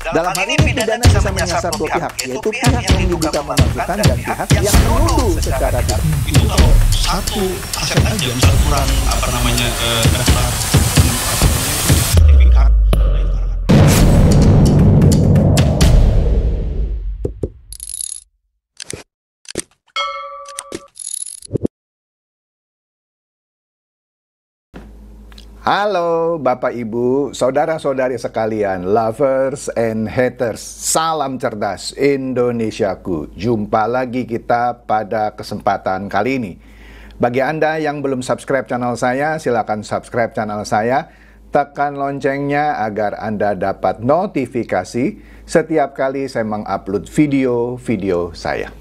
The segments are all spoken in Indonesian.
Dalam hal ini pidana bisa menyasar dua pihak, yaitu pihak yang diduga memalsukan dan pihak yang menuduh secara tidak. Itu kalau satu aset aja, misal kurang daftar sertifikat. Halo Bapak Ibu, saudara-saudari sekalian, lovers and haters, salam cerdas Indonesiaku. Jumpa lagi kita pada kesempatan kali ini. Bagi Anda yang belum subscribe channel saya, silakan subscribe channel saya. Tekan loncengnya agar Anda dapat notifikasi setiap kali saya mengupload video-video saya.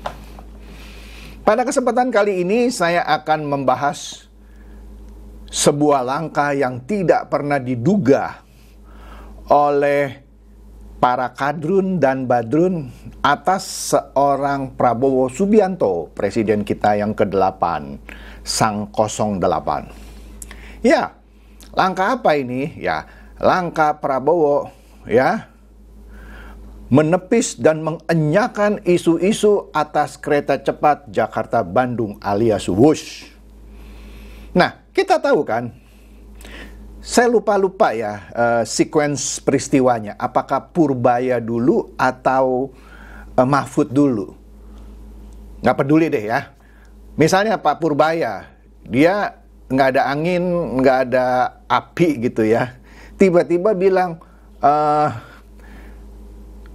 Pada kesempatan kali ini saya akan membahas sebuah langkah yang tidak pernah diduga oleh para kadrun dan badrun atas seorang Prabowo Subianto, presiden kita yang ke-8, sang 08. Ya, langkah apa ini? Ya, langkah Prabowo ya menepis dan mengenyahkan isu-isu atas kereta cepat Jakarta-Bandung alias WUS. Nah, kita tahu kan, saya lupa ya sequence peristiwanya. Apakah Purbaya dulu atau Mahfud dulu? Nggak peduli deh ya. Misalnya Pak Purbaya, dia nggak ada angin, nggak ada api gitu ya. Tiba-tiba bilang,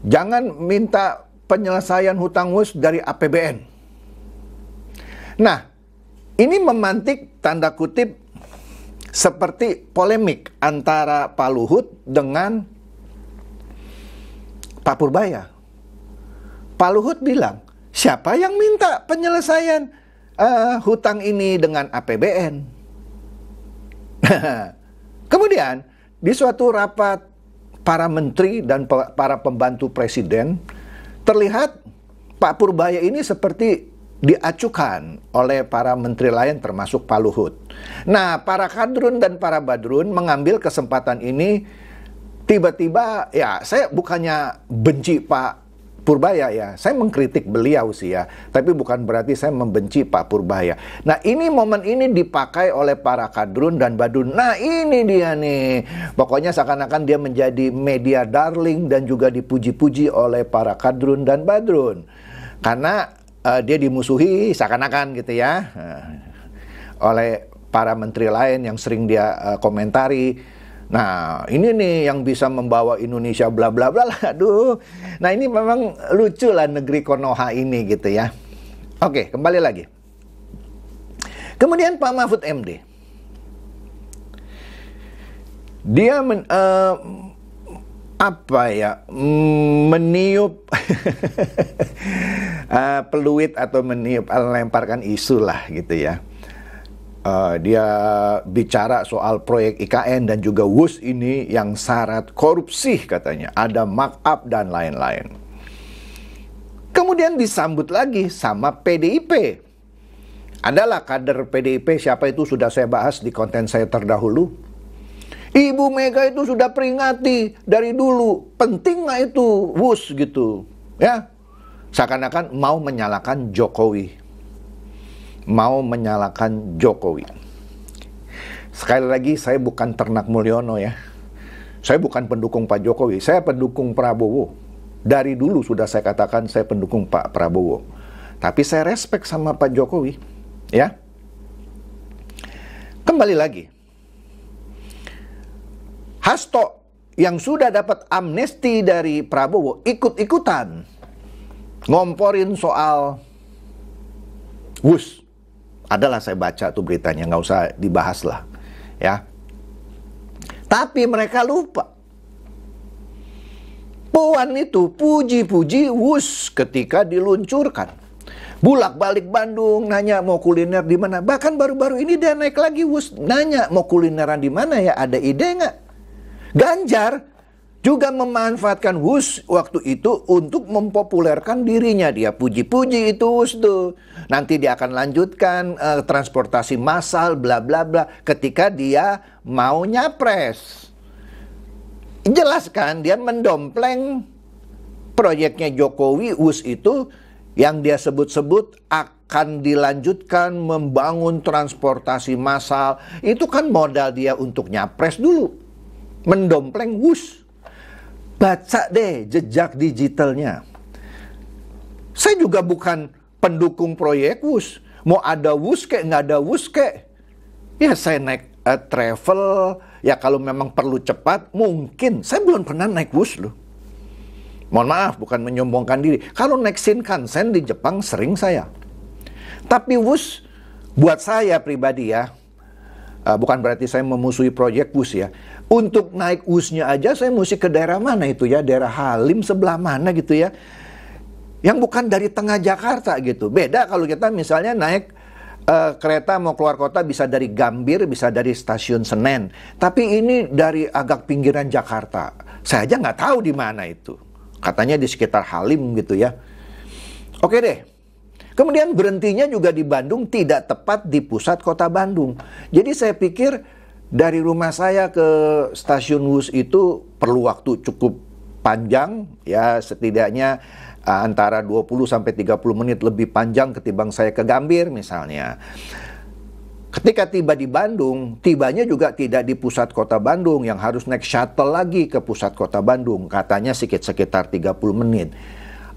jangan minta penyelesaian hutang WUS dari APBN. Nah, ini memantik tanda kutip seperti polemik antara Pak Luhut dengan Pak Purbaya. Pak Luhut bilang, siapa yang minta penyelesaian hutang ini dengan APBN? Kemudian, di suatu rapat para menteri dan para pembantu presiden, terlihat Pak Purbaya ini seperti diacukan oleh para menteri lain termasuk Pak Luhut. Nah, para kadrun dan para badrun mengambil kesempatan ini. Tiba-tiba ya, saya bukannya benci Pak Purbaya ya, saya mengkritik beliau sih ya, tapi bukan berarti saya membenci Pak Purbaya. Nah, ini momen ini dipakai oleh para kadrun dan badrun. Nah, ini dia nih, pokoknya seakan-akan dia menjadi media darling dan juga dipuji-puji oleh para kadrun dan badrun karena dia dimusuhi seakan-akan gitu ya oleh para menteri lain yang sering dia komentari. Nah, ini nih yang bisa membawa Indonesia bla bla bla lah. Aduh. Nah, ini memang lucu lah negeri Konoha ini gitu ya. Oke, kembali lagi. Kemudian Pak Mahfud MD. Dia meniup peluit atau melemparkan isu lah gitu ya. Dia bicara soal proyek IKN dan juga WUS ini yang syarat korupsi katanya, ada markup dan lain-lain. Kemudian disambut lagi sama PDIP. Adalah kader PDIP, siapa itu sudah saya bahas di konten saya terdahulu. Ibu Mega itu sudah peringati dari dulu, penting nggak itu WUS gitu, ya. Seakan-akan mau menyalahkan Jokowi. Mau menyalahkan Jokowi. Sekali lagi, saya bukan ternak Mulyono ya. Saya bukan pendukung Pak Jokowi, saya pendukung Prabowo. Dari dulu sudah saya katakan saya pendukung Pak Prabowo. Tapi saya respect sama Pak Jokowi, ya. Kembali lagi. Hasto yang sudah dapat amnesti dari Prabowo ikut-ikutan ngomporin soal WUS. Adalah saya baca tuh beritanya, nggak usah dibahas lah ya. Tapi mereka lupa Puan itu puji-puji WUS ketika diluncurkan. Bulak-balik Bandung nanya mau kuliner di mana. Bahkan baru-baru ini dia naik lagi WUS nanya mau kulineran di mana ya, ada ide nggak? Ganjar juga memanfaatkan WUS waktu itu untuk mempopulerkan dirinya. Dia puji-puji itu WUS tuh. Nanti dia akan lanjutkan transportasi massal bla bla bla ketika dia mau nyapres. Jelas kan dia mendompleng proyeknya Jokowi, WUS itu yang dia sebut-sebut akan dilanjutkan membangun transportasi massal. Itu kan modal dia untuk nyapres dulu, mendompleng WUS. Baca deh jejak digitalnya. Saya juga bukan pendukung proyek WUS. Mau ada WUS kek, nggak ada WUS kek, ya saya naik travel. Ya kalau memang perlu cepat, mungkin. Saya belum pernah naik WUS loh. Mohon maaf, bukan menyombongkan diri. Kalau naik Shinkansen di Jepang sering saya. Tapi WUS, buat saya pribadi ya, bukan berarti saya memusuhi proyek WUS ya. Untuk naik WUS-nya aja saya mesti ke daerah mana itu ya, daerah Halim sebelah mana gitu ya. Yang bukan dari tengah Jakarta gitu. Beda kalau kita misalnya naik kereta mau keluar kota, bisa dari Gambir, bisa dari stasiun Senen. Tapi ini dari agak pinggiran Jakarta. Saya aja nggak tahu di mana itu. Katanya di sekitar Halim gitu ya. Oke deh. Kemudian berhentinya juga di Bandung, tidak tepat di pusat kota Bandung. Jadi saya pikir dari rumah saya ke stasiun WUS itu perlu waktu cukup panjang. Ya setidaknya antara 20 sampai 30 menit lebih panjang ketimbang saya ke Gambir misalnya. Ketika tiba di Bandung, tibanya juga tidak di pusat kota Bandung, yang harus naik shuttle lagi ke pusat kota Bandung. Katanya sekitar 30 menit.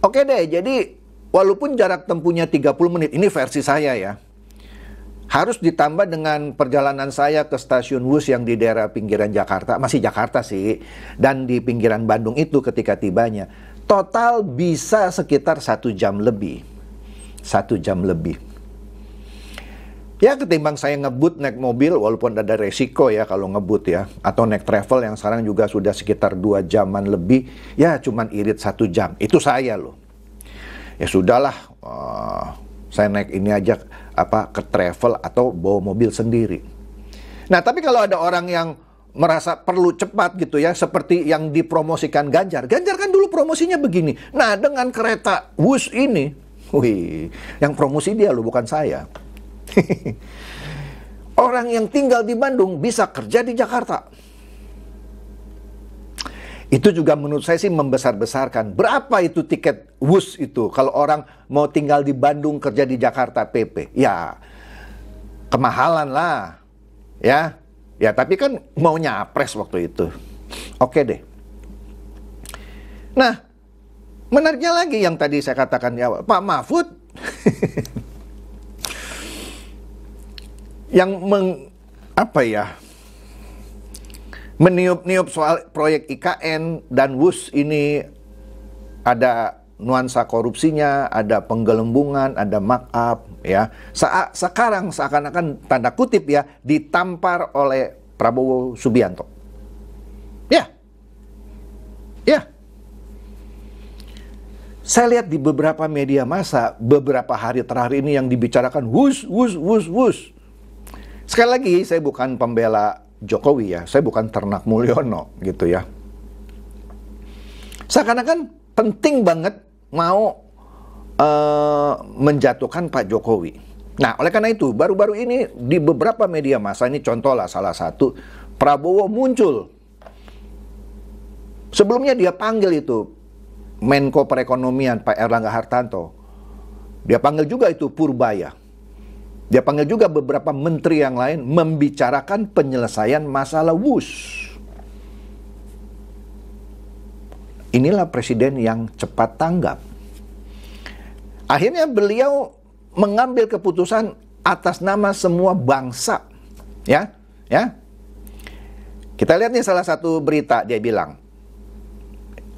Oke deh, jadi walaupun jarak tempuhnya 30 menit, ini versi saya ya. Harus ditambah dengan perjalanan saya ke stasiun WUS yang di daerah pinggiran Jakarta, masih Jakarta sih, dan di pinggiran Bandung itu ketika tibanya. Total bisa sekitar 1 jam lebih. 1 jam lebih. Ya ketimbang saya ngebut naik mobil, walaupun ada resiko ya kalau ngebut ya. Atau naik travel yang sekarang juga sudah sekitar 2 jaman lebih. Ya cuman irit 1 jam. Itu saya loh. Ya sudahlah, saya naik ini aja ke travel atau bawa mobil sendiri. Nah tapi kalau ada orang yang merasa perlu cepat gitu ya, seperti yang dipromosikan Ganjar. Ganjar kan dulu promosinya begini. Nah dengan kereta WUS ini, wih, yang promosi dia loh, bukan saya. Orang yang tinggal di Bandung bisa kerja di Jakarta. Itu juga menurut saya sih membesar-besarkan. Berapa itu tiket WUS itu kalau orang mau tinggal di Bandung kerja di Jakarta PP? Ya kemahalan lah. Ya tapi kan mau nyapres waktu itu. Oke deh. Nah, menariknya lagi yang tadi saya katakan di awal, Pak Mahfud yang meniup-niup soal proyek IKN dan WUS ini ada nuansa korupsinya, ada penggelembungan, ada markup ya. Sekarang seakan-akan tanda kutip ya ditampar oleh Prabowo Subianto. Ya. Saya lihat di beberapa media massa beberapa hari terakhir ini yang dibicarakan WUS. Sekali lagi saya bukan pembela Jokowi ya, saya bukan ternak Mulyono gitu ya. Seakan-akan penting banget mau menjatuhkan Pak Jokowi. Nah, oleh karena itu, baru-baru ini di beberapa media massa, ini contoh lah salah satu, Prabowo muncul. Sebelumnya dia panggil itu Menko Perekonomian Pak Erlangga Hartarto. Dia panggil juga itu Purbaya. Dia panggil juga beberapa menteri yang lain membicarakan penyelesaian masalah WUS. Inilah presiden yang cepat tanggap. Akhirnya beliau mengambil keputusan atas nama semua bangsa. Ya. Kita lihat nih salah satu berita, dia bilang.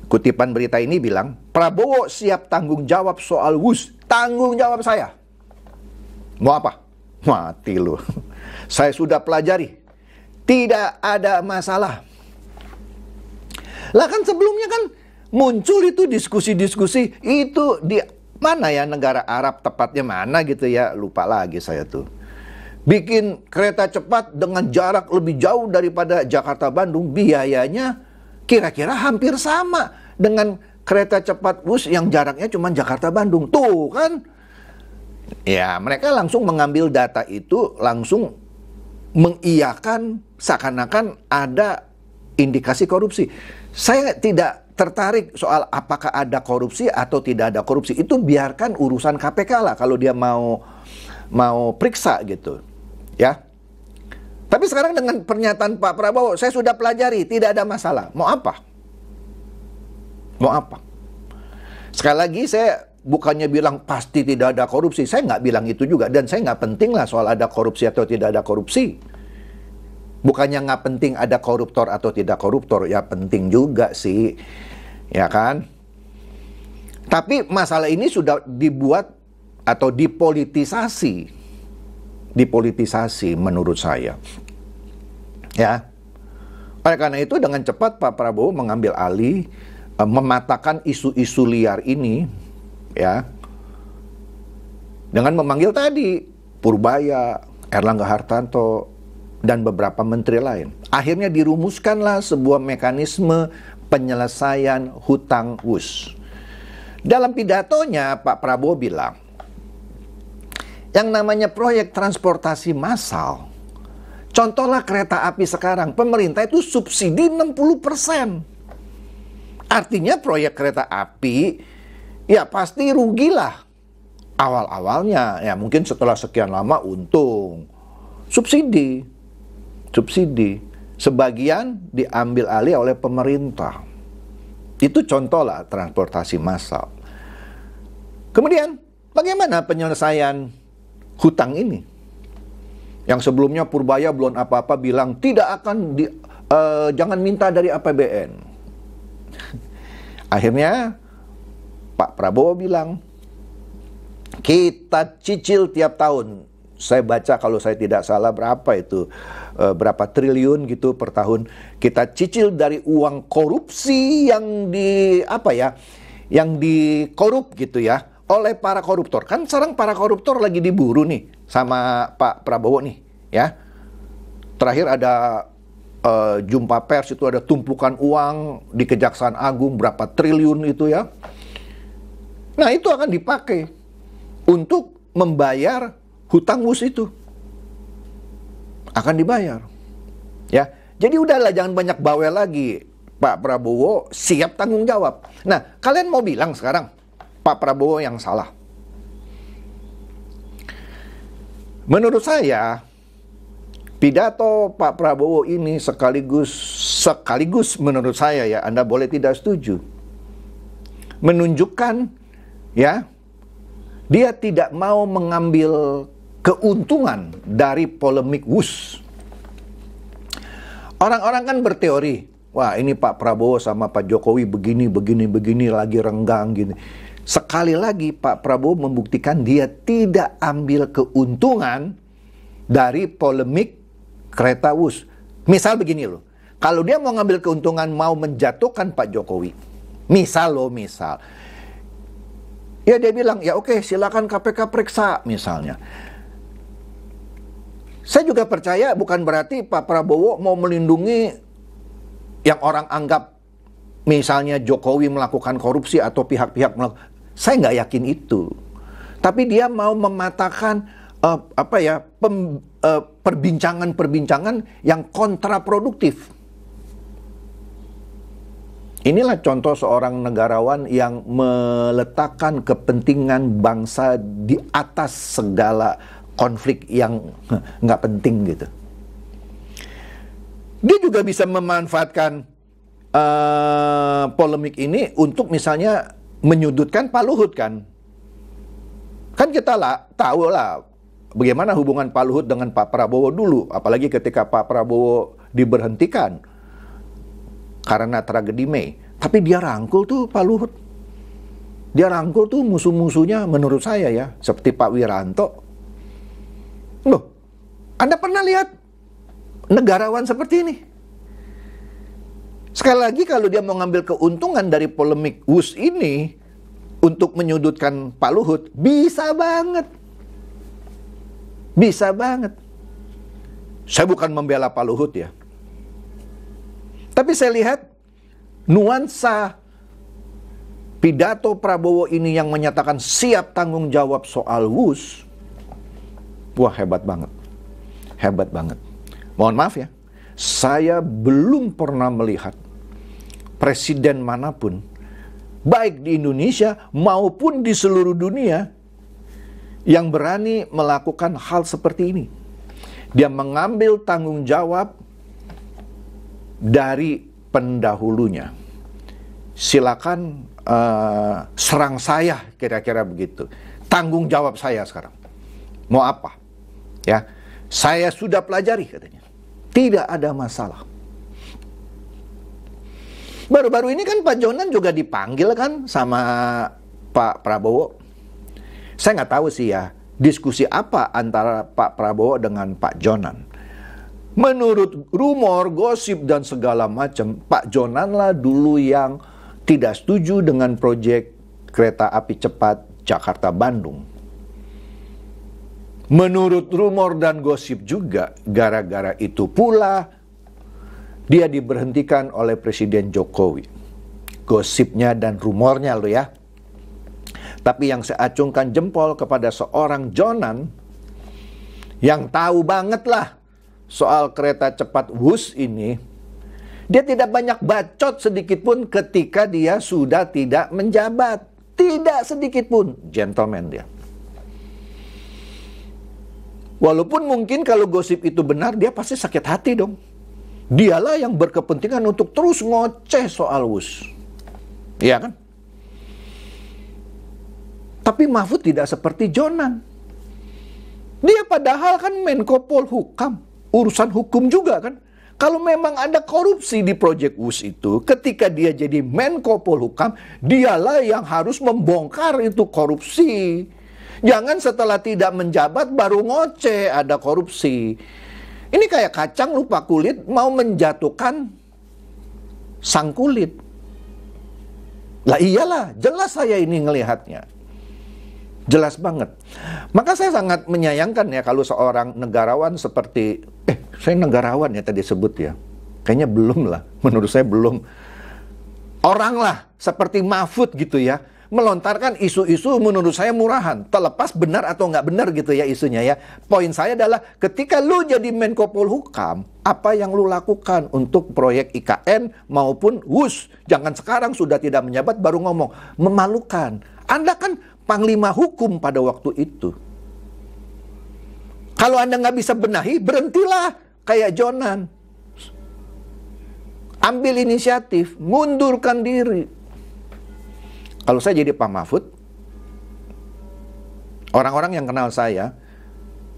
Kutipan berita ini bilang, Prabowo siap tanggung jawab soal WUS. Tanggung jawab saya. Mau apa? Mati lu. Saya sudah pelajari. Tidak ada masalah. Lah kan sebelumnya kan muncul itu diskusi-diskusi. Itu di mana ya, negara Arab tepatnya mana gitu ya. Lupa lagi saya tuh. Bikin kereta cepat dengan jarak lebih jauh daripada Jakarta-Bandung. Biayanya kira-kira hampir sama dengan kereta cepat WUS yang jaraknya cuma Jakarta-Bandung. Tuh kan. Ya, mereka langsung mengambil data itu, langsung mengiyakan seakan-akan ada indikasi korupsi. Saya tidak tertarik soal apakah ada korupsi atau tidak ada korupsi. Itu biarkan urusan KPK lah kalau dia mau periksa gitu. Ya. Tapi sekarang dengan pernyataan Pak Prabowo, saya sudah pelajari, tidak ada masalah. Mau apa? Mau apa? Sekali lagi saya bukannya bilang pasti tidak ada korupsi. Saya nggak bilang itu juga. Dan saya nggak penting lah soal ada korupsi atau tidak ada korupsi. Bukannya nggak penting ada koruptor atau tidak koruptor. Ya penting juga sih. Ya kan? Tapi masalah ini sudah dibuat atau dipolitisasi. Dipolitisasi menurut saya. Ya. Oleh karena itu dengan cepat Pak Prabowo mengambil alih, mematahkan isu-isu liar ini, ya, dengan memanggil tadi Purbaya, Erlangga Hartarto, dan beberapa menteri lain. Akhirnya dirumuskanlah sebuah mekanisme penyelesaian hutang WUS. Dalam pidatonya Pak Prabowo bilang, yang namanya proyek transportasi massal, contohlah kereta api sekarang, pemerintah itu subsidi 60%. Artinya proyek kereta api, ya pasti rugilah. Awal-awalnya, ya mungkin setelah sekian lama untung. Subsidi. Sebagian diambil alih oleh pemerintah. Itu contohlah transportasi massal. Kemudian, bagaimana penyelesaian hutang ini? Yang sebelumnya Purbaya belum apa-apa bilang tidak akan jangan minta dari APBN. Akhirnya Pak Prabowo bilang kita cicil tiap tahun. Saya baca kalau saya tidak salah berapa itu, berapa triliun gitu per tahun. Kita cicil dari uang korupsi yang yang dikorup gitu ya, oleh para koruptor. Kan sekarang para koruptor lagi diburu nih sama Pak Prabowo nih, ya. Terakhir ada jumpa pers, itu ada tumpukan uang di Kejaksaan Agung berapa triliun itu ya. Nah, itu akan dipakai untuk membayar hutang WUS itu. Akan dibayar. Ya. Jadi udahlah, jangan banyak bawel lagi. Pak Prabowo siap tanggung jawab. Nah, kalian mau bilang sekarang Pak Prabowo yang salah? Menurut saya, pidato Pak Prabowo ini sekaligus menurut saya ya, Anda boleh tidak setuju, menunjukkan ya, dia tidak mau mengambil keuntungan dari polemik WUS. Orang-orang kan berteori, wah ini Pak Prabowo sama Pak Jokowi begini lagi renggang gini. Sekali lagi Pak Prabowo membuktikan dia tidak ambil keuntungan dari polemik kereta WUS. Misal begini loh, kalau dia mau ngambil keuntungan, mau menjatuhkan Pak Jokowi, misal, ya dia bilang, ya oke, silakan KPK periksa misalnya. Saya juga percaya bukan berarti Pak Prabowo mau melindungi yang orang anggap misalnya Jokowi melakukan korupsi atau pihak-pihak melakukan. Saya nggak yakin itu. Tapi dia mau mematahkan perbincangan-perbincangan yang kontraproduktif. Inilah contoh seorang negarawan yang meletakkan kepentingan bangsa di atas segala konflik yang nggak penting gitu. Dia juga bisa memanfaatkan polemik ini untuk misalnya menyudutkan Pak Luhut kan. Kan kita tahu lah bagaimana hubungan Pak Luhut dengan Pak Prabowo dulu, apalagi ketika Pak Prabowo diberhentikan karena tragedi Mei. Tapi dia rangkul tuh Pak Luhut. Dia rangkul tuh musuh-musuhnya menurut saya ya, seperti Pak Wiranto. Loh, Anda pernah lihat negarawan seperti ini? Sekali lagi, kalau dia mau ngambil keuntungan dari polemik WUS ini untuk menyudutkan Pak Luhut, bisa banget. Bisa banget. Saya bukan membela Pak Luhut ya. Tapi saya lihat nuansa pidato Prabowo ini yang menyatakan siap tanggung jawab soal WUS. Wah, hebat banget. Hebat banget. Mohon maaf ya. Saya belum pernah melihat presiden manapun, baik di Indonesia maupun di seluruh dunia, yang berani melakukan hal seperti ini. Dia mengambil tanggung jawab dari pendahulunya. Silakan serang saya, kira-kira begitu. Tanggung jawab saya sekarang. Mau apa? Ya, saya sudah pelajari, katanya. Tidak ada masalah. Baru-baru ini kan Pak Jonan juga dipanggil kan sama Pak Prabowo. Saya nggak tahu sih ya, diskusi apa antara Pak Prabowo dengan Pak Jonan. Menurut rumor, gosip, dan segala macam, Pak Jonan lah dulu yang tidak setuju dengan proyek kereta api cepat Jakarta-Bandung. Menurut rumor dan gosip juga, gara-gara itu pula dia diberhentikan oleh Presiden Jokowi. Gosipnya dan rumornya loh ya. Tapi yang saya acungkan jempol kepada seorang Jonan yang tahu banget lah soal kereta cepat Wus ini, dia tidak banyak bacot sedikit pun ketika dia sudah tidak menjabat. Tidak sedikit pun, gentleman dia. Walaupun mungkin kalau gosip itu benar, dia pasti sakit hati dong. Dialah yang berkepentingan untuk terus ngoceh soal Wus. Iya kan? Tapi Mahfud tidak seperti Jonan. Dia padahal kan Menko Polhukam, urusan hukum juga kan. Kalau memang ada korupsi di proyek Wus itu, ketika dia jadi Menko Polhukam, dialah yang harus membongkar itu korupsi. Jangan setelah tidak menjabat baru ngoceh ada korupsi. Ini kayak kacang lupa kulit mau menjatuhkan sang kulit. Lah iyalah, jelas saya ini ngelihatnya. Jelas banget. Maka saya sangat menyayangkan ya kalau seorang negarawan seperti, saya negarawan ya tadi sebut ya. Kayaknya belum lah, menurut saya belum. Orang lah seperti Mahfud gitu ya, melontarkan isu-isu menurut saya murahan. Terlepas benar atau nggak benar gitu ya isunya ya. Poin saya adalah ketika lu jadi Menko Polhukam, apa yang lu lakukan untuk proyek IKN maupun Wus? Jangan sekarang sudah tidak menjabat baru ngomong. Memalukan. Anda kan Panglima Hukum pada waktu itu. Kalau Anda nggak bisa benahi, berhentilah kayak Jonan. Ambil inisiatif, mundurkan diri. Kalau saya jadi Pak Mahfud, orang-orang yang kenal saya,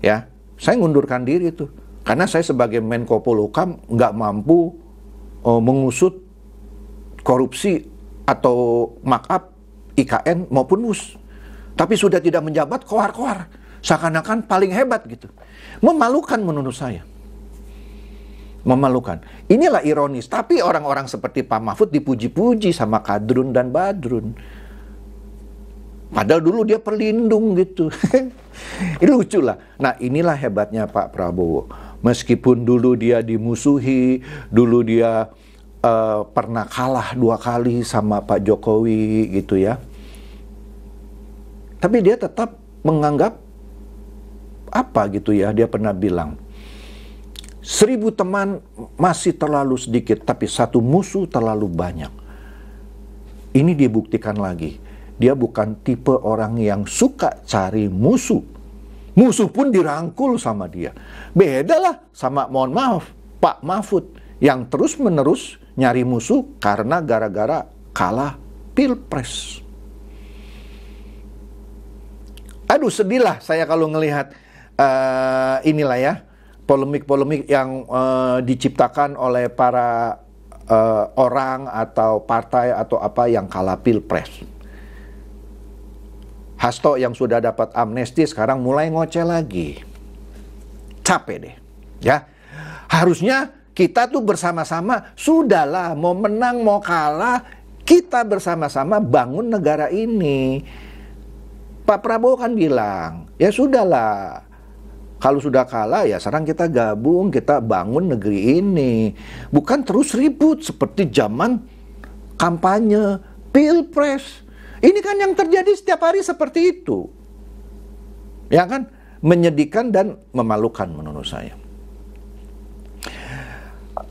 ya, saya ngundurkan diri tuh. Karena saya sebagai Menko Polhukam nggak mampu mengusut korupsi atau markup IKN maupun Wus. Tapi sudah tidak menjabat, koar-koar. Seakan-akan paling hebat gitu. Memalukan menurut saya. Memalukan. Inilah ironis. Tapi orang-orang seperti Pak Mahfud dipuji-puji sama Kadrun dan Badrun. Padahal dulu dia pelindung gitu. Ini lucu lah. Nah inilah hebatnya Pak Prabowo. Meskipun dulu dia dimusuhi, dulu dia pernah kalah 2 kali sama Pak Jokowi gitu ya. Tapi dia tetap menganggap apa gitu ya, dia pernah bilang 1000 teman masih terlalu sedikit, tapi 1 musuh terlalu banyak. Ini dibuktikan lagi. Dia bukan tipe orang yang suka cari musuh. Musuh pun dirangkul sama dia. Bedalah sama, mohon maaf, Pak Mahfud yang terus-menerus nyari musuh karena gara-gara kalah Pilpres. Aduh sedihlah saya kalau ngelihat inilah ya, polemik-polemik yang diciptakan oleh para orang atau partai atau apa yang kalah Pilpres. Hasto yang sudah dapat amnesti sekarang mulai ngoceh lagi. Capek deh. Ya. Harusnya kita tuh bersama-sama, sudahlah mau menang mau kalah, kita bersama-sama bangun negara ini. Pak Prabowo kan bilang, ya sudahlah. Kalau sudah kalah ya sekarang kita gabung, kita bangun negeri ini. Bukan terus ribut seperti zaman kampanye Pilpres. Ini kan yang terjadi setiap hari seperti itu. Ya kan? Menyedihkan dan memalukan menurut saya.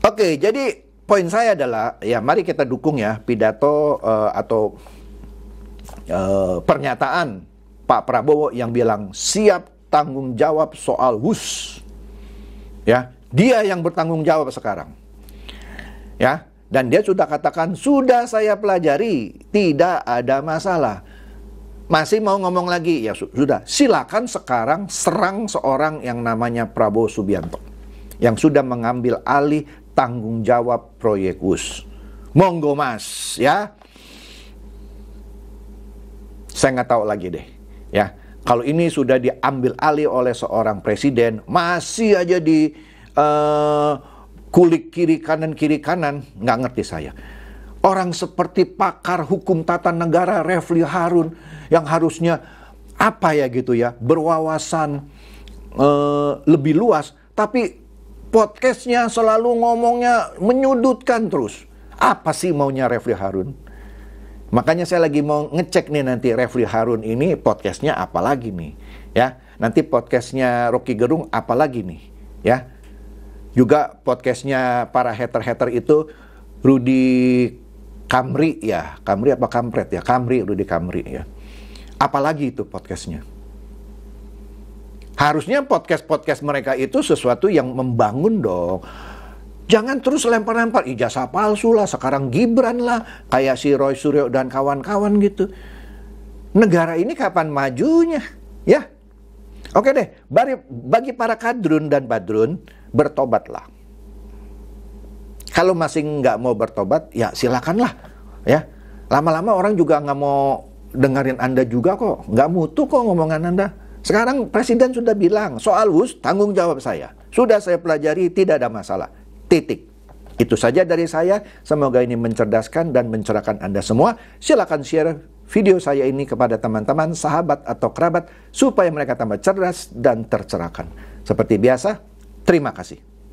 Oke, jadi poin saya adalah, ya mari kita dukung ya pidato atau pernyataan Pak Prabowo yang bilang siap tanggung jawab soal WUS. Ya, dia yang bertanggung jawab sekarang. Ya, dan dia sudah katakan, sudah saya pelajari, tidak ada masalah. Masih mau ngomong lagi? Ya sudah, silakan sekarang serang seorang yang namanya Prabowo Subianto, yang sudah mengambil alih tanggung jawab proyek WUS. Monggo mas, ya. Saya nggak tahu lagi deh, ya. Kalau ini sudah diambil alih oleh seorang presiden, masih aja di kulik kiri kanan, nggak ngerti saya. Orang seperti pakar hukum tata negara Refli Harun yang harusnya apa ya gitu ya, berwawasan lebih luas, tapi podcastnya selalu ngomongnya menyudutkan terus. Apa sih maunya Refli Harun? Makanya saya lagi mau ngecek nih nanti Refli Harun ini podcastnya apa lagi nih, ya. Nanti podcastnya Rocky Gerung apa lagi nih, ya. Juga podcastnya para hater-hater itu Rudy Kamri ya, Kamri apa Kampret ya, Rudy Kamri ya. Apalagi itu podcastnya. Harusnya podcast-podcast mereka itu sesuatu yang membangun dong. Jangan terus lempar-lempar ijazah palsu lah, sekarang Gibran lah, kayak si Roy Suryo dan kawan-kawan gitu. Negara ini kapan majunya? Ya. Oke deh, bagi para kadrun dan badrun, bertobatlah. Kalau masih nggak mau bertobat, ya silakanlah. Ya, lama-lama orang juga nggak mau dengerin Anda juga kok. Nggak mutu kok ngomongan Anda. Sekarang Presiden sudah bilang, soal WUS tanggung jawab saya. Sudah saya pelajari, tidak ada masalah. Titik. Itu saja dari saya. Semoga ini mencerdaskan dan mencerahkan Anda semua. Silakan share video saya ini kepada teman-teman, sahabat, atau kerabat, supaya mereka tambah cerdas dan tercerahkan. Seperti biasa, terima kasih.